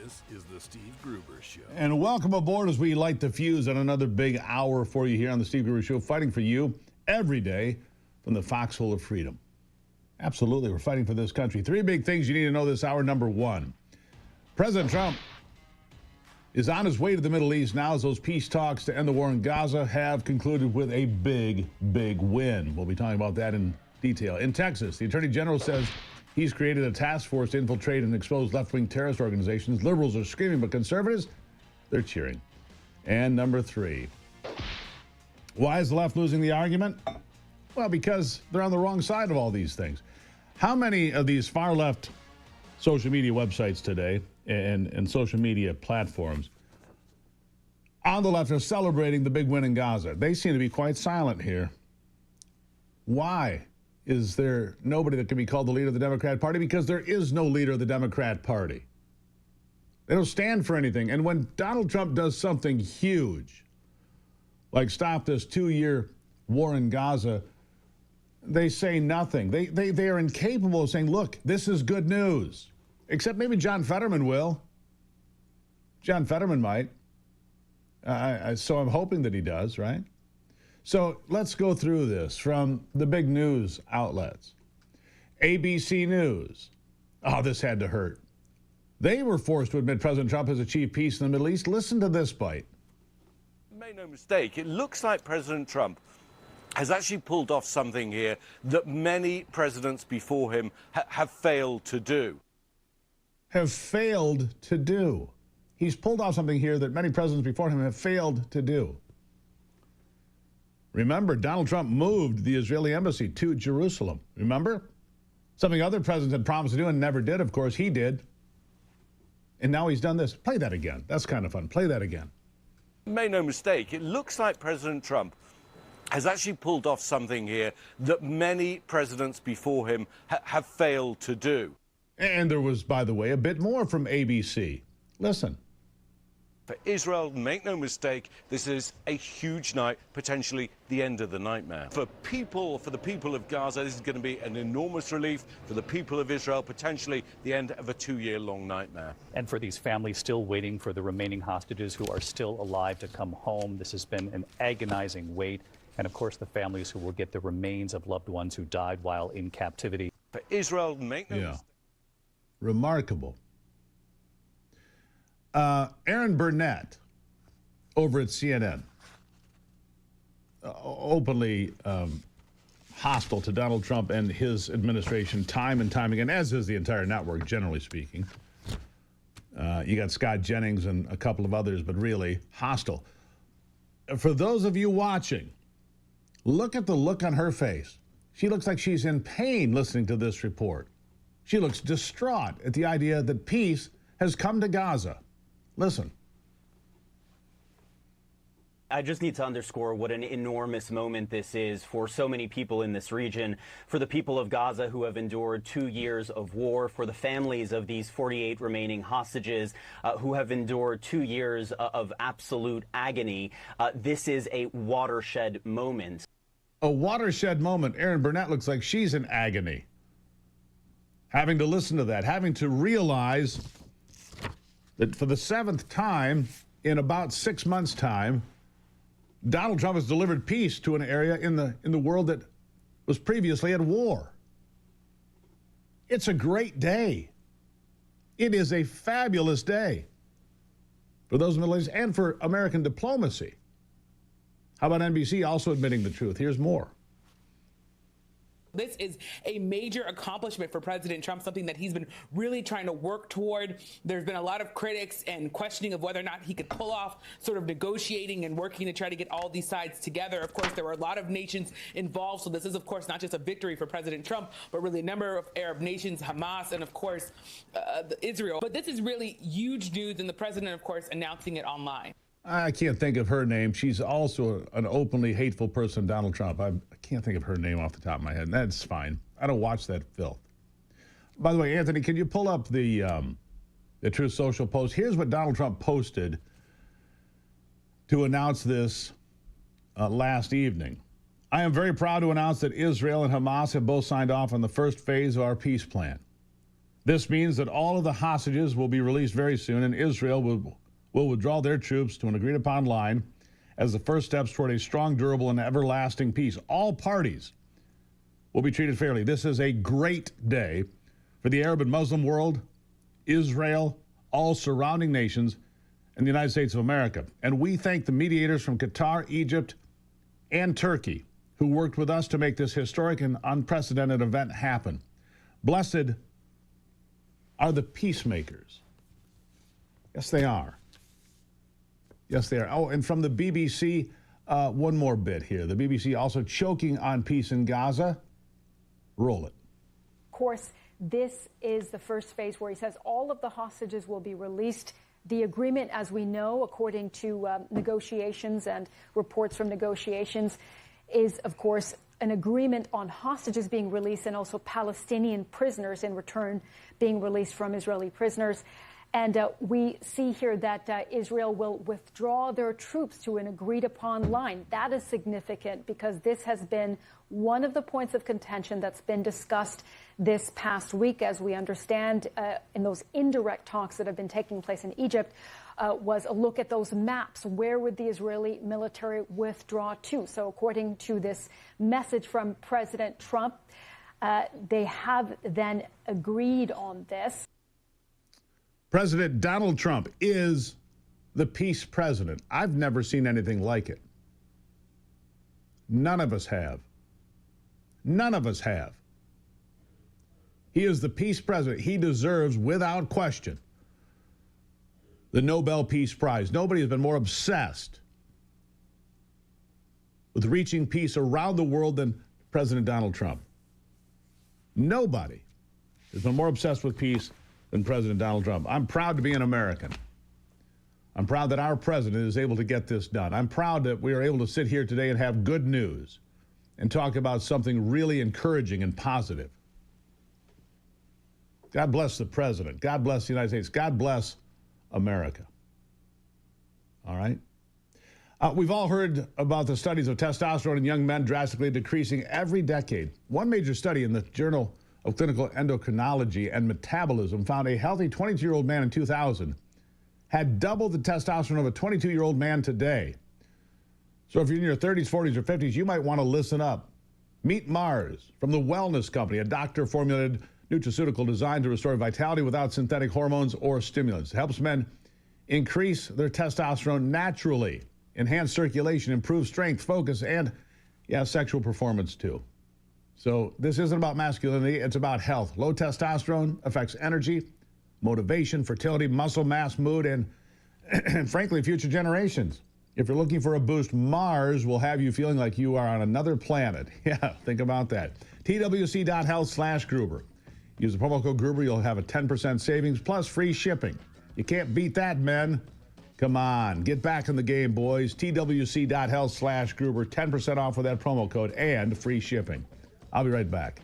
This is the Steve Gruber Show. And welcome aboard as we light the fuse on another big hour for you here on the Steve Gruber Show, fighting for you every day from the Foxhole of Freedom. Absolutely, we're fighting for this country. Three big things you need to know this hour. Number one, President Trump is on his way to the Middle East now as those peace talks to end the war in Gaza have concluded with a big, big win. We'll be talking about that in detail. In Texas, the Attorney General says he's created a task force to infiltrate and expose left-wing terrorist organizations. Liberals are screaming, but conservatives, they're cheering. And number three, why is the left losing the argument? Well, because they're on the wrong side of all these things. How many of these far-left social media websites today and social media platforms on the left are celebrating the big win in Gaza? They seem to be quite silent here. Why is there nobody that can be called the leader of the Democrat Party? Because there is no leader of the Democrat Party. They don't stand for anything. And when Donald Trump does something huge, like stop this 2-year war in Gaza, they say nothing. They are incapable of saying, look, this is good news. Except maybe John Fetterman will. John Fetterman might. So I'm hoping that he does, right? So let's go through this from the big news outlets. ABC News. Oh, this had to hurt. They were forced to admit President Trump has achieved peace in the Middle East. Listen to this bite. Make no mistake, it looks like President Trump has actually pulled off something here that many presidents before him have failed to do. Have failed to do. He's pulled off something here that many presidents before him have failed to do. Remember, Donald Trump moved the Israeli embassy to Jerusalem. Remember? Something other presidents had promised to do and never did, of course. He did. And now he's done this. Play that again. That's kind of fun. Play that again. Make no mistake, it looks like President Trump has actually pulled off something here that many presidents before him have failed to do. And there was, by the way, a bit more from ABC. Listen. For Israel, make no mistake, this is a huge night, potentially the end of the nightmare. For the people of Gaza, this is going to be an enormous relief. For the people of Israel, potentially the end of a 2-year-long nightmare. And for these families still waiting for the remaining hostages who are still alive to come home, this has been an agonizing wait. And of course, the families who will get the remains of loved ones who died while in captivity. For Israel, make no mistake. Remarkable. Aaron Burnett over at CNN, openly hostile to Donald Trump and his administration time and time again, as is the entire network, generally speaking. You got Scott Jennings and a couple of others, but really hostile. For those of you watching, look at the look on her face. She looks like she's in pain listening to this report. She looks distraught at the idea that peace has come to Gaza. Listen. I just need to underscore what an enormous moment this is for so many people in this region, for the people of Gaza who have endured 2 years of war, for the families of these 48 remaining hostages who have endured 2 years of absolute agony. This is a watershed moment. A watershed moment. Aaron Burnett looks like she's in agony. Having to listen to that, having to realize that for the 7th time in about 6 months' time, Donald Trump has delivered peace to an area in the world that was previously at war. It's a great day. It is a fabulous day for those Middle East and for American diplomacy. How about NBC also admitting the truth? Here's more. This is a major accomplishment for President Trump, something that he's been really trying to work toward. There's been a lot of critics and questioning of whether or not he could pull off sort of negotiating and working to try to get all these sides together. Of course, there were a lot of nations involved. So this is, of course, not just a victory for President Trump, but really a number of Arab nations, Hamas, and, of course, Israel. But this is really huge news, and the president, of course, announcing it online. I can't think of her name. She's also an openly hateful person, Donald Trump. I can't think of her name off the top of my head. That's fine. I don't watch that filth. By the way, Anthony, can you pull up the Truth Social post? Here's what Donald Trump posted to announce this last evening. I am very proud to announce that Israel and Hamas have both signed off on the first phase of our peace plan. This means that all of the hostages will be released very soon, and Israel will withdraw their troops to an agreed-upon line as the first steps toward a strong, durable, and everlasting peace. All parties will be treated fairly. This is a great day for the Arab and Muslim world, Israel, all surrounding nations, and the United States of America. And we thank the mediators from Qatar, Egypt, and Turkey who worked with us to make this historic and unprecedented event happen. Blessed are the peacemakers. Yes, they are. Yes, they are. Oh, and from the BBC, one more bit here. The BBC also choking on peace in Gaza. Roll it. Of course, this is the first phase where he says all of the hostages will be released. The agreement, as we know, according to negotiations and reports from negotiations, is, of course, an agreement on hostages being released and also Palestinian prisoners in return being released from Israeli prisoners. And we see here that Israel will withdraw their troops to an agreed-upon line. That is significant because this has been one of the points of contention that's been discussed this past week, as we understand, in those indirect talks that have been taking place in Egypt, was a look at those maps. Where would the Israeli military withdraw to? So according to this message from President Trump, they have then agreed on this. President Donald Trump is the peace president. I've never seen anything like it. None of us have. None of us have. He is the peace president. He deserves, without question, the Nobel Peace Prize. Nobody has been more obsessed with reaching peace around the world than President Donald Trump. Nobody has been more obsessed with peace than President Donald Trump. I'm proud to be an American. I'm proud that our president is able to get this done. I'm proud that we are able to sit here today and have good news and talk about something really encouraging and positive. God bless the president. God bless the United States. God bless America. All right? We've all heard about the studies of testosterone in young men drastically decreasing every decade. One major study in the Journal of Clinical Endocrinology and Metabolism found a healthy 22-year-old man in 2000 had double the testosterone of a 22-year-old man today. So if you're in your 30s, 40s, or 50s, you might want to listen up. Meet Mars from the Wellness Company, a doctor-formulated nutraceutical designed to restore vitality without synthetic hormones or stimulants. It helps men increase their testosterone naturally, enhance circulation, improve strength, focus, and, sexual performance too. So this isn't about masculinity, it's about health. Low testosterone affects energy, motivation, fertility, muscle mass, mood, and frankly, future generations. If you're looking for a boost, Mars will have you feeling like you are on another planet. Yeah, think about that. TWC.health/Gruber. Use the promo code Gruber, you'll have a 10% savings plus free shipping. You can't beat that, men. Come on, get back in the game, boys. TWC.health/Gruber, 10% off with that promo code and free shipping. I'll be right back.